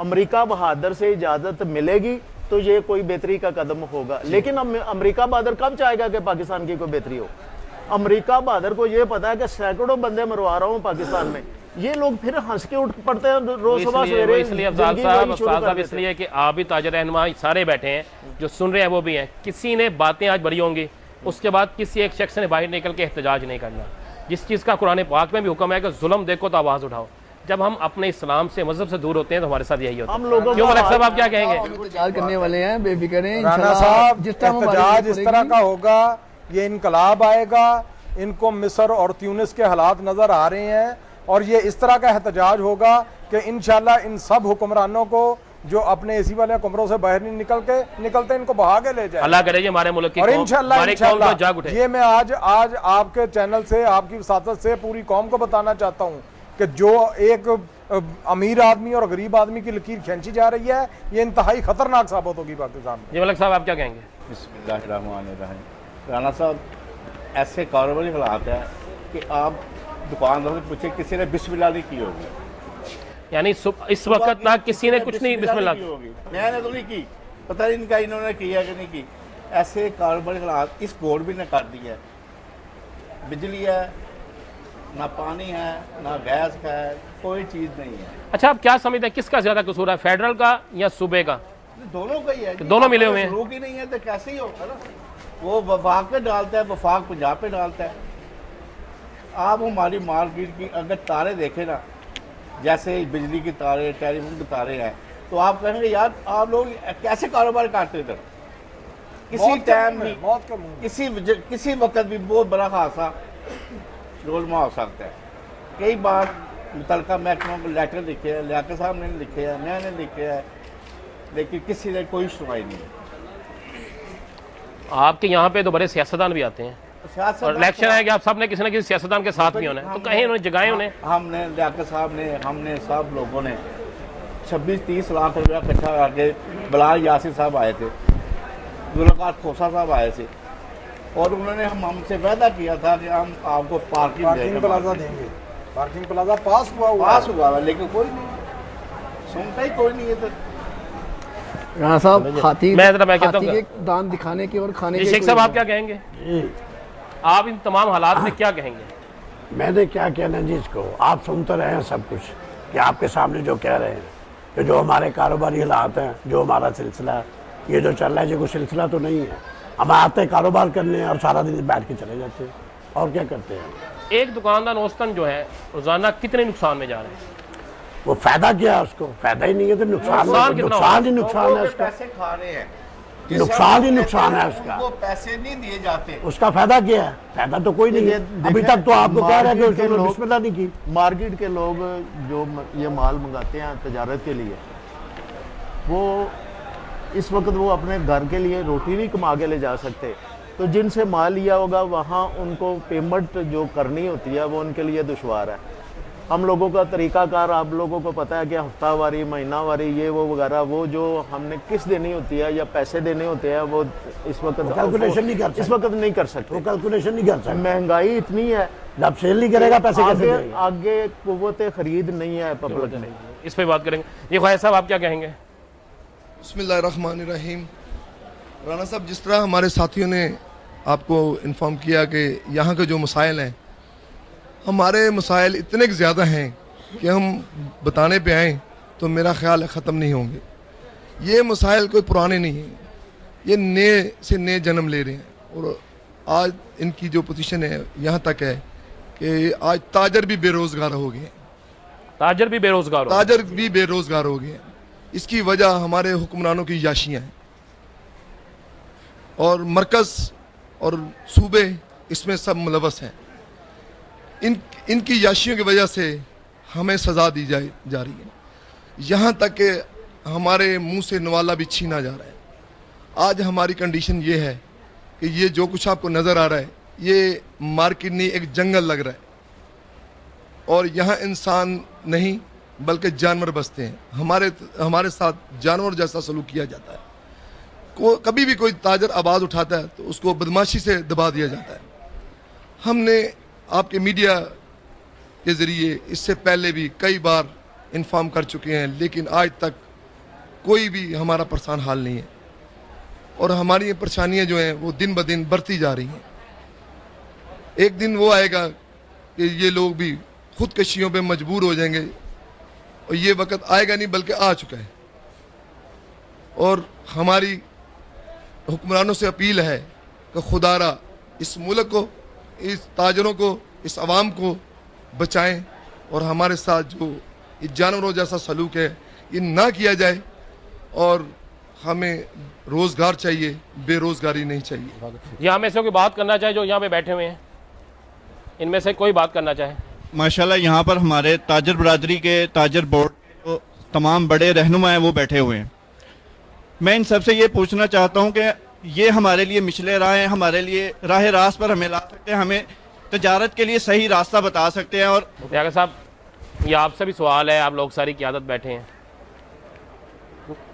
America बहादुर से इजाज़त मिलेगी तो ये कोई बेहतरी का कदम होगा। लेकिन अमेरिका बहादुर कब चाहेगा कि पाकिस्तान की कोई बेहतरी हो? अमेरिका बहादुर को ये पता है कि सैकड़ों बंदे मरवा रहा हूँ पाकिस्तान में, ये लोग फिर हंस के उठ पड़ते हैं रोज सुबह सवेरे। इसलिए अफजाल साहब इसलिए कि आप भी ताजर रहनुमा सारे बैठे हैं, जो सुन रहे हैं वो भी हैं, किसी ने बातें आज बड़ी होंगी, उसके बाद किसी एक शख्स ने बाहर निकल के एहतजाज नहीं करना। जिस चीज़ का कुरान पाक में भी हुक्म है कि जुल्म देखो तो आवाज़ उठाओ। जब हम अपने इस्लाम से मजहब से दूर होते हैं तो हमारे साथ यही होता है। हम लोगों क्यों मलिक साहब आप क्या कहेंगे? एहतजाज करने वाले हैं, बेफिक्र हैं राना साहब। एहतजाज इस तरह का होगा, ये इनकलाब आएगा। इनको मिस्र और ट्यूनिस के हालात नजर आ रहे हैं और ये इस तरह का एहतजाज होगा कि इंशाल्लाह इन सब हुक्मरानों को जो अपने एसी वाले कमरों से बाहर नहीं निकलते इनको बहा के ले जाए। अल्लाह करे ये हमारे मुल्क की और इंशाल्लाह जाग उठे। ये मैं आज आपके चैनल से, आपकी वसातत से पूरी कौम को बताना चाहता हूँ कि जो एक अमीर आदमी और गरीब आदमी की लकीर खींची जा रही है, ये इंतहाई खतरनाक साबित होगी पाकिस्तान में। जी मलिक साहब आप क्या कहेंगे? बिस्मिल्लाहिर्रहमानिर्रहीम। राना साहब, ऐसे कारोबारी हालात है कि आप दुकानदार से पूछे किसी ने बिस्मिल्लाह नहीं की होगी, यानी इस वक्त ना किसी ने कुछ नहीं बिस्मिल्लाह की होगी, मैंने तो नहीं की, पता नहीं इनका इन्होंने किया कि नहीं की। ऐसे कारोबारी हालात इस गवर्नमेंट भी ने कर दिया है। बिजली है ना, पानी है ना, गैस का है, कोई चीज़ नहीं है। अच्छा, आप क्या समझते हैं किसका ज्यादा कसूर है, फेडरल का या सूबे का? दोनों का ही है, दोनों मिले हुए हैं। शुरू ही नहीं है तो कैसे ही होगा ना। वो वफाक पे डालता है, वफाक पंजाब पे डालता है। आप हमारी मार्केट की अगर तारे देखें ना, जैसे बिजली की तारे, टेलीफोन के तारे हैं, तो आप कहेंगे यार आप लोग कैसे कारोबार करते थे। किसी टाइम में किसी वक्त भी बहुत बड़ा हादसा रोजमा हो सकता है। कई बार मुतलका महकमों को लेटर लिखे हैं, लियाकत साहब ने लिखे हैं, मैंने लिखे हैं, लेकिन किसी ने कोई सुनवाई नहीं है। आपके यहाँ पे तो बड़े सियासतदान भी आते हैं और इलेक्शन है कि आप सब ने किसी न किसी सियासतदान के साथ भी होना है, तो कहीं उन्होंने जगाए उन्हें। हमने लियाकत साहब ने, हमने सब लोगों ने 26-30 लाख रुपया इकट्ठा करके, बिलाल यासिर साहब आए थे, जुल्फ़िकार खोसा साहब आए थे, और उन्होंने हमसे वादा किया था कि हम आपको पार्किंग प्लाजा देंगे। पार्किंग प्लाजा पास हुआ, लेकिन कोई नहीं सुनता ही कोई नहीं है। तो राणा साहब, हाथी कहता हूं दांत दिखाने की और खाने की। शेख साहब आप क्या कहेंगे? आप इन तमाम हालात में क्या कहेंगे? मैंने क्या कहना जी, इसको आप सुनते रहे हैं सब कुछ कि आपके सामने जो कह रहे हैं कि जो हमारे कारोबारी हालात हैं, जो हमारा सिलसिला ये जो चल रहा है, जो कोई सिलसिला तो नहीं है। हम आते हैं कारोबार करने और सारा दिन बैठ के चले जाते हैं और क्या करते हैं। एक दुकानदार औसतन जो है रोजाना कितने नुकसान में जा रहे हैं? वो फायदा क्या है, उसको फायदा ही नहीं है तो नुकसान ही नुकसान है उसका। पैसे खा रहे हैं, नुकसान ही नुकसान है उसका। वो पैसे नहीं दिए जाते, उसका फायदा क्या है? फायदा तो कोई नहीं है। अभी तक तो आपको कह रहे हैं कि उसने बिस्मिल्लाह नहीं की। मार्केट के लोग जो ये माल मंगाते हैं तजारत के लिए, वो इस वक्त वो अपने घर के लिए रोटी नहीं कमा के ले जा सकते, तो जिनसे माल लिया होगा वहाँ उनको पेमेंट जो करनी होती है वो उनके लिए दुश्वार है। हम लोगों का तरीकाकार आप लोगों को पता है कि हफ्तावारी, महीनावारी, ये वो वगैरह, वो जो हमने किस्त देनी होती है या पैसे देने होते हैं, वो इस वक्त कैलकुलेशन नहीं कर सकते। इस वक्त नहीं कर सकते, वो कैलकुलेशन नहीं कर सकते। महंगाई इतनी है, जब सेल नहीं करेगा पैसे कैसे देंगे? आगे कुव्वत खरीद नहीं है पब्लिक में। इस पे बात करेंगे। ये ख्वाहिश साहब आप क्या कहेंगे? बिस्मिल्लाहिर्रहमानिर्रहीम। राना साहब, जिस तरह हमारे साथियों ने आपको इन्फॉर्म किया कि यहाँ के जो मसाइल हैं, हमारे मसाइल इतने ज़्यादा हैं कि हम बताने पे आएँ तो मेरा ख्याल है ख़त्म नहीं होंगे। ये मसाइल कोई पुराने नहीं हैं, ये नए से नए जन्म ले रहे हैं। और आज इनकी जो पोजीशन है यहाँ तक है कि आज ताजर भी बेरोज़गार हो गए। ताजर भी बेरोज़गार हो गए। इसकी वजह हमारे हुक्मरानों की याशियाँ हैं और मरकज़ और सूबे इसमें सब मुलवस हैं। इनकी याशियों की वजह से हमें सज़ा दी जा रही है, यहाँ तक कि हमारे मुंह से नवाला भी छीना जा रहा है। आज हमारी कंडीशन ये है कि ये जो कुछ आपको नज़र आ रहा है, ये मार्केट नहीं, एक जंगल लग रहा है और यहाँ इंसान नहीं बल्कि जानवर बसते हैं। हमारे साथ जानवर जैसा सलूक किया जाता है। कभी भी कोई ताजर आवाज़ उठाता है तो उसको बदमाशी से दबा दिया जाता है। हमने आपके मीडिया के ज़रिए इससे पहले भी कई बार इन्फॉर्म कर चुके हैं, लेकिन आज तक कोई भी हमारा परेशान हाल नहीं है। और हमारी ये परेशानियां जो हैं वो दिन ब दिन बढ़ती जा रही हैं। एक दिन वो आएगा कि ये लोग भी खुदकशियों पे मजबूर हो जाएंगे, और ये वक्त आएगा नहीं बल्कि आ चुका है। और हमारी हुक्मरानों से अपील है कि खुदारा इस मुल्क को, इस ताजरों को, इस अवाम को बचाएं, और हमारे साथ जो ये जानवरों जैसा सलूक है ये ना किया जाए। और हमें रोज़गार चाहिए, बेरोज़गारी नहीं चाहिए। यहाँ में से कोई बात करना चाहे जो यहाँ पे बैठे हुए हैं, इनमें से कोई बात करना चाहे? माशाल्लाह यहाँ पर हमारे ताजर बरादरी के, ताजर बोर्ड के तमाम बड़े रहनुमा हैं वो बैठे हुए हैं। मैं इन सबसे ये पूछना चाहता हूँ कि ये हमारे लिए मिचले राह हैं, हमारे लिए राह रास्त पर हमें ला सकते हैं, हमें तजारत के लिए सही रास्ता बता सकते हैं। और यार साहब, ये आपसे भी सवाल है, आप लोग सारी क़यादत बैठे हैं,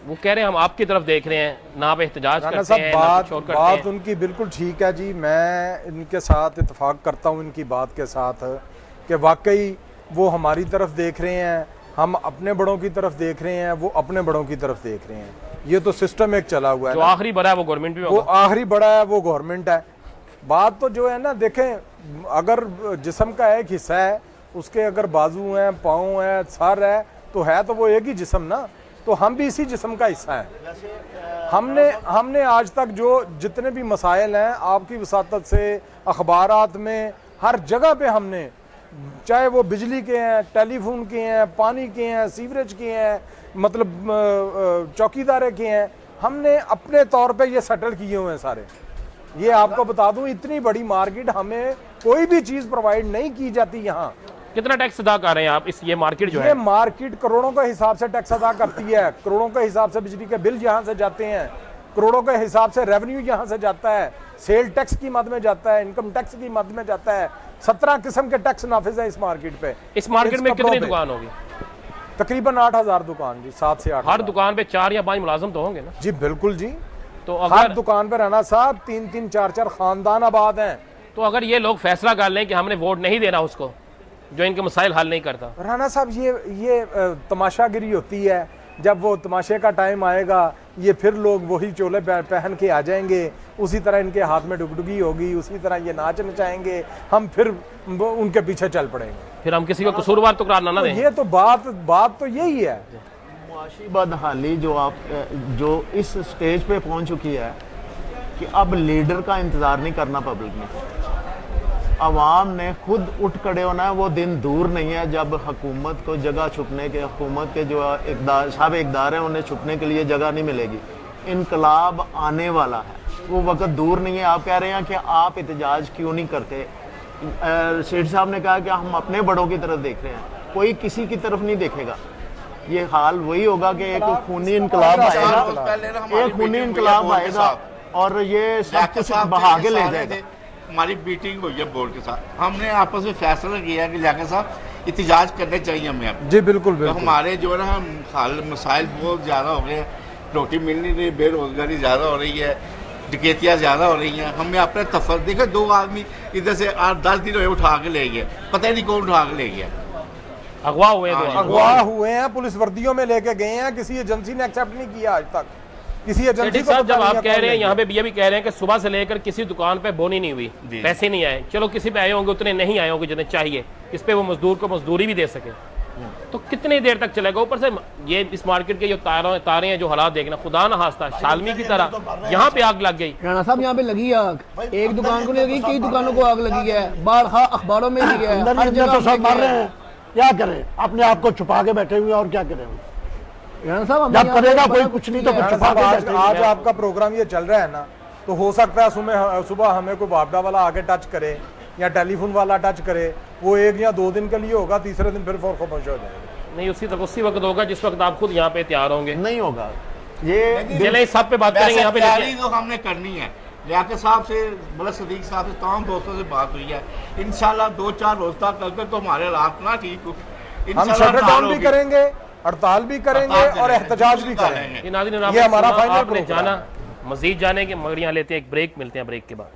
वो कह रहे हैं हम आपकी तरफ देख रहे हैं, ना आप एहतजाज करते हैं, ना कुछ और करते बात हैं। उनकी बिल्कुल ठीक है जी, मैं इनके साथ इत्तेफाक करता हूँ इनकी बात के साथ कि वाकई वो हमारी तरफ देख रहे हैं, हम अपने बड़ों की तरफ देख रहे हैं, वो अपने बड़ों की तरफ देख रहे हैं। ये तो सिस्टम एक चला हुआ है। जो आखिरी बड़ा है वो गवर्नमेंट भी वो आखिरी बड़ा है वो गवर्नमेंट है। बात तो जो है ना, देखें, अगर जिस्म का एक हिस्सा है, उसके अगर बाजू हैं, पाँव हैं, सर है तो वो एक ही जिस्म ना, तो हम भी इसी जिस्म का हिस्सा है। हमने आज तक जो जितने भी मसाइल हैं आपकी वसातत से, अखबारात में, हर जगह पे हमने, चाहे वो बिजली के हैं, टेलीफोन के हैं, पानी के हैं, सीवरेज के हैं, मतलब चौकीदारे के हैं, हमने अपने तौर पे ये सेटल किए हुए हैं सारे। ये आपको बता दूं, इतनी बड़ी मार्केट, हमें कोई भी चीज़ प्रोवाइड नहीं की जाती यहाँ। कितना टैक्स अदा कर रहे हैं आप? ये मार्केट जो है, ये मार्केट करोड़ों के हिसाब से टैक्स अदा करती है, करोड़ों के हिसाब से बिजली के बिल यहाँ से जाते हैं, करोड़ों के हिसाब से रेवेन्यू यहाँ से जाता है, सेल टैक्स की मद में जाता है, इनकम टैक्स की मद में जाता है। 17 किस्म के टैक्स नाफिज है इस मार्केट पे। इस मार्केट में कितनी दुकान होगी? तकरीबन 8000 दुकान जी, 7 से 8। हर दुकान पे 4 या 5 मुलाजिम तो होंगे ना? जी बिल्कुल जी। तो हर दुकान पे राना साहब 3-3, 4-4 खानदान आबाद हैं। तो अगर ये लोग फैसला कर लें कि हमने वोट नहीं देना उसको जो इनके मसाइल हल नहीं करता, राना साहब ये तमाशागिरी होती है। जब वो तमाशे का टाइम आएगा, ये फिर लोग वही चोले पहन के आ जाएंगे, उसी तरह इनके हाथ में डुगडुगी होगी, उसी तरह ये नाच नचाएंगे, हम फिर उनके पीछे चल पड़ेंगे, फिर हम किसी को कसूरवार तो करार ना दें। ये तो बात तो यही है। मुआशी बदहाली जो इस स्टेज पे पहुंच चुकी है कि अब लीडर का इंतजार नहीं करना पब्लिक ने, अवाम ने खुद उठ खड़े होना है। वो दिन दूर नहीं है जब हुकूमत को जगह छुपने के, हुकूमत के जो सब इक़दार हैं उन्हें छुपने के लिए जगह नहीं मिलेगी। इनकलाब आने वाला है, वो वक्त दूर नहीं है। आप कह रहे हैं कि आप एहतजाज क्यों नहीं करते? सेठ साहब ने कहा कि हम अपने बड़ों की तरफ देख रहे हैं, कोई किसी की तरफ नहीं देखेगा। ये हाल वही होगा कि एक खूनी इनकलाब आएगा और ये सब कुछ बहा के ले जाएगा। हमारी मीटिंग हुई है बोर्ड के साथ, हमने आपस में फैसला किया कि लियाकत साहब एहतजाज करने चाहिए हमें अब। जी बिल्कुल बिल्कुल। तो हमारे जो है ना हाल मसाइल बहुत ज़्यादा हो गए हैं, रोटी मिल नहीं रही, बेरोजगारी ज़्यादा हो रही है, डकैतियाँ ज़्यादा हो रही हैं। हमें अपने तफर देखो, 2 आदमी इधर से 8-10 दिन हुए उठा के ले गए, पता ही नहीं कौन उठा के ले गया। अगवा हुए हैं, पुलिस वर्दियों में लेके गए हैं, किसी एजेंसी ने एक्सेप्ट नहीं किया आज तक। किसी एजेंसी को साहब, जब आप कह रहे हैं यहाँ पे ये भी कह रहे हैं कि सुबह से लेकर किसी दुकान पे बोनी नहीं हुई, पैसे नहीं आए, चलो किसी पे आए होंगे, उतने नहीं आए होंगे जितने चाहिए, इस पे वो मजदूर को मजदूरी भी दे सके, तो कितनी देर तक चलेगा? ऊपर से ये इस मार्केट के जो तारे हैं, जो हालात देखना, खुदा न खास्ता शालमी की तरह यहाँ पे आग लग गई। राणा साहब, यहाँ पे लगी आग, एक दुकान को नहीं लगी, कई दुकानों को आग लगी है, बार अखबारों में भी है, हर जगह सब मर रहे हैं। क्या करें? अपने आप को छुपा के बैठे हुए और क्या करें? साहब जब करेगा कोई कुछ नहीं तो छुपा के बैठे। आज आपका प्रोग्राम ये चल रहा है ना, तो हो सकता है सुबह हमें कोई बापडा वाला आके टच करे या टेलीफोन वाला टच करे, वो 1 या 2 दिन के लिए होगा, तीसरे दिन फिर फौरन खामोश हो जाएगा। नहीं, उसी वक्त होगा जिस वक्त आप खुद यहाँ पे तैयार होंगे। नहीं होगा ये सब पे बात करेंगे। यहाँ पे तैयारी तो हमने करनी है। लियाकत साहब से, मलक सदीक साहब से, तमाम दोस्तों से बात हुई है। इंशाल्लाह 2-4 रोज तक अगर तो हमारे हालात ना ठीक हो, हम शटडाउन भी करेंगे, हड़ताल भी करेंगे और एहतजाज भी करेंगे। ये हमारा फाइनल जाना, मजीद जाने के, मगर यहाँ लेते हैं एक ब्रेक, मिलते हैं ब्रेक के बाद।